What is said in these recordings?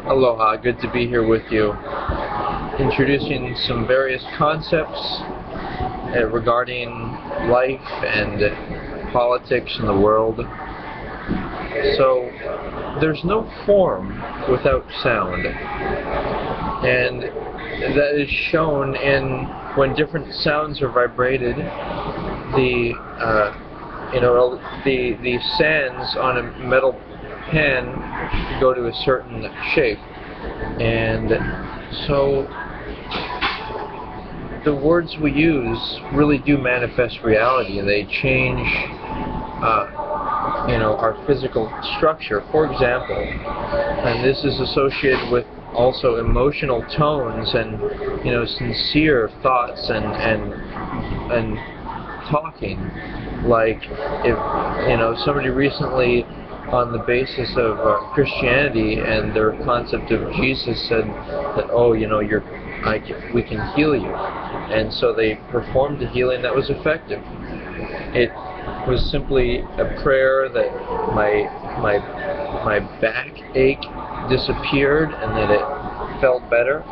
Aloha, good to be here with you, introducing some various concepts regarding life and politics in the world. So, there's no form without sound, and that is shown in when different sounds are vibrated. The sands on a metal pan go to a certain shape, and so the words we use really do manifest reality, and they change our physical structure. For example, and this is associated with also emotional tones and sincere thoughts and talking. Like if somebody recently, on the basis of Christianity and their concept of Jesus, said that, oh, we can heal you, and so they performed a healing that was effective. It was simply a prayer that my backache disappeared and that it felt better.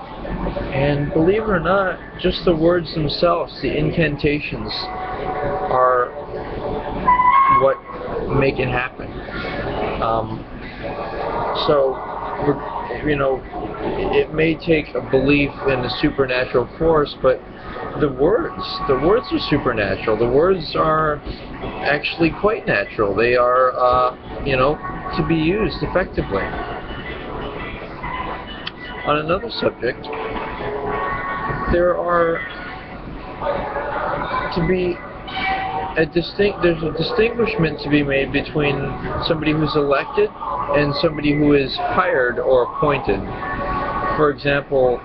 And believe it or not, just the words themselves, the incantations, are what make it happen. It may take a belief in a supernatural force, but the words are supernatural. The words are actually quite natural. They are, to be used effectively. On another subject, there's a distinguishment to be made between somebody who's elected and somebody who is hired or appointed. For example,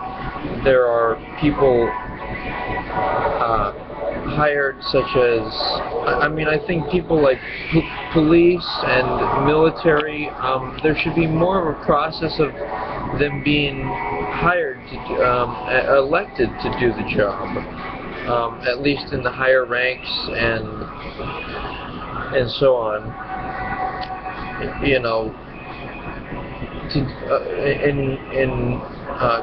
there are people hired, such as, I think people like police and military. There should be more of a process of them being hired to elected to do the job, at least in the higher ranks and so on. In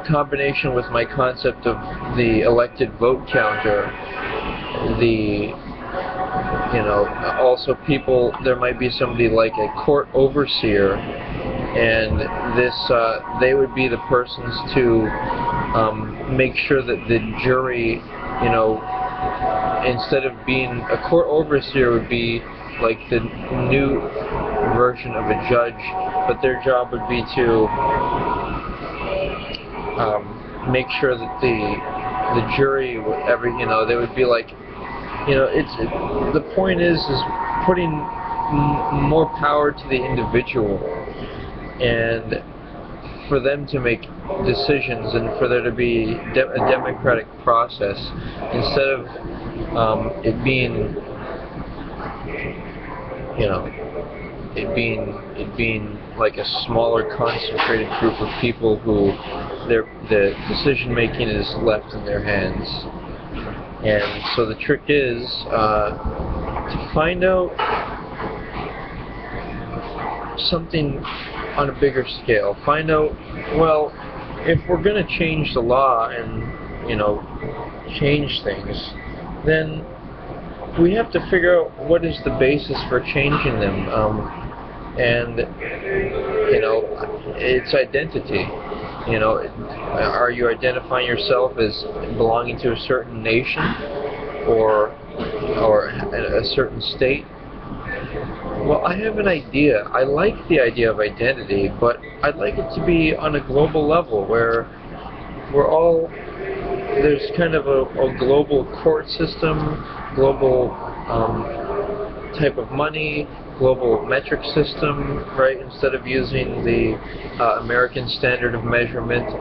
combination with my concept of the elected vote counter, also people, there might be somebody like a court overseer, and they would be the persons to make sure that the jury, instead of being a court overseer, would be like the new version of a judge, but their job would be to make sure that the jury, they would be like, the point is putting more power to the individual, and for them to make decisions, and for there to be a democratic process, instead of it being like a smaller concentrated group of people who the decision making is left in their hands. And so the trick is to find out something on a bigger scale. Find out, well, if we're going to change the law and change things, then we have to figure out what is the basis for changing them, and it's identity. Are you identifying yourself as belonging to a certain nation or a certain state? Well, I have an idea. I like the idea of identity, but I'd like it to be on a global level, where there's kind of a global court system, global type of money, global metric system, right, instead of using the American standard of measurement.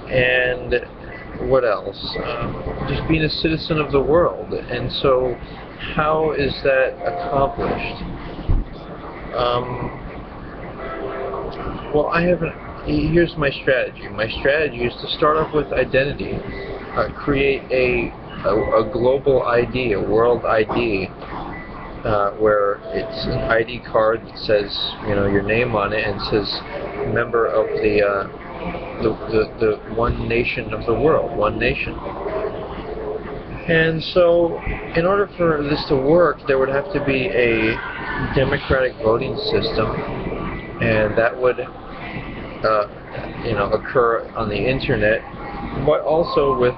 And what else? Just being a citizen of the world. And so how is that accomplished? Well, here's my strategy. My strategy is to start off with identity, create a global ID, a world ID, where it's an ID card that says, your name on it, and says, member of the one nation of the world, one nation. And so, in order for this to work, there would have to be a democratic voting system, and that would occur on the internet, but also with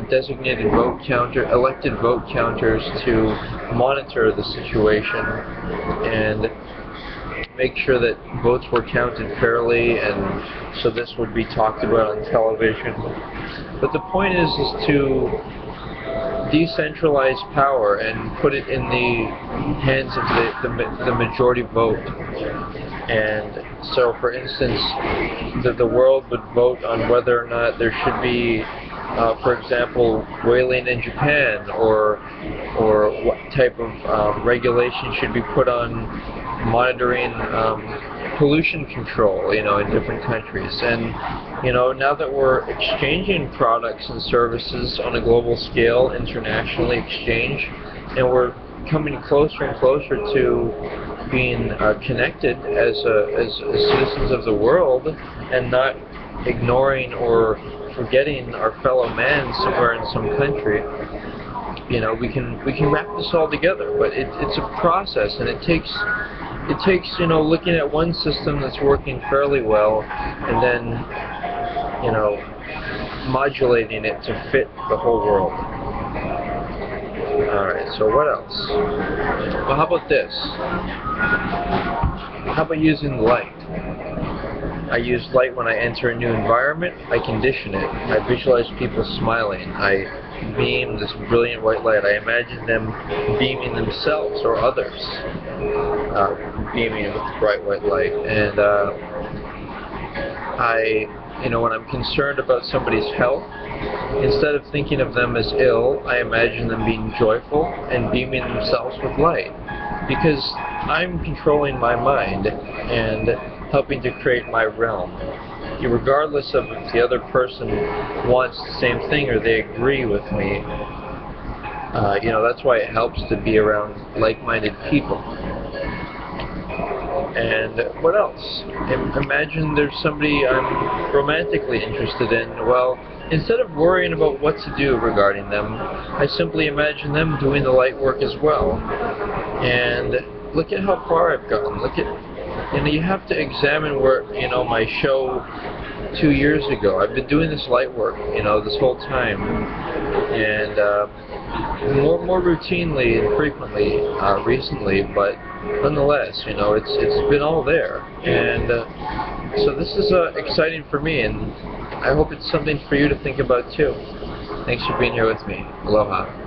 designated vote elected vote counters to monitor the situation and make sure that votes were counted fairly, and so this would be talked about on television. But the point is to decentralize power and put it in the hands of the majority vote. And so, for instance, the world would vote on whether or not there should be, for example, whaling in Japan, or what type of regulation should be put on monitoring pollution control, in different countries. And now that we're exchanging products and services on a global scale, internationally exchanged, and we're coming closer and closer to being connected as citizens of the world, and not ignoring or forgetting our fellow man somewhere in some country, we can wrap this all together. But it's a process, and it takes looking at one system that's working fairly well, and then modulating it to fit the whole world. Alright, so what else? Well, how about this? How about using light? I use light when I enter a new environment. I condition it. I visualize people smiling. I beam this brilliant white light. I imagine them beaming themselves or others, beaming with bright white light. And when I'm concerned about somebody's health, instead of thinking of them as ill, I imagine them being joyful and beaming themselves with light. Because I'm controlling my mind and helping to create my realm. Regardless of if the other person wants the same thing or they agree with me, that's why it helps to be around like-minded people. And what else? Imagine there's somebody I'm romantically interested in. Well, instead of worrying about what to do regarding them, I simply imagine them doing the light work as well. And look at how far I've gotten. Look at, you have to examine where, my show 2 years ago. I've been doing this light work, this whole time. And more routinely and frequently recently, but nonetheless, it's been all there. And so this is exciting for me, and I hope it's something for you to think about too. Thanks for being here with me. Aloha.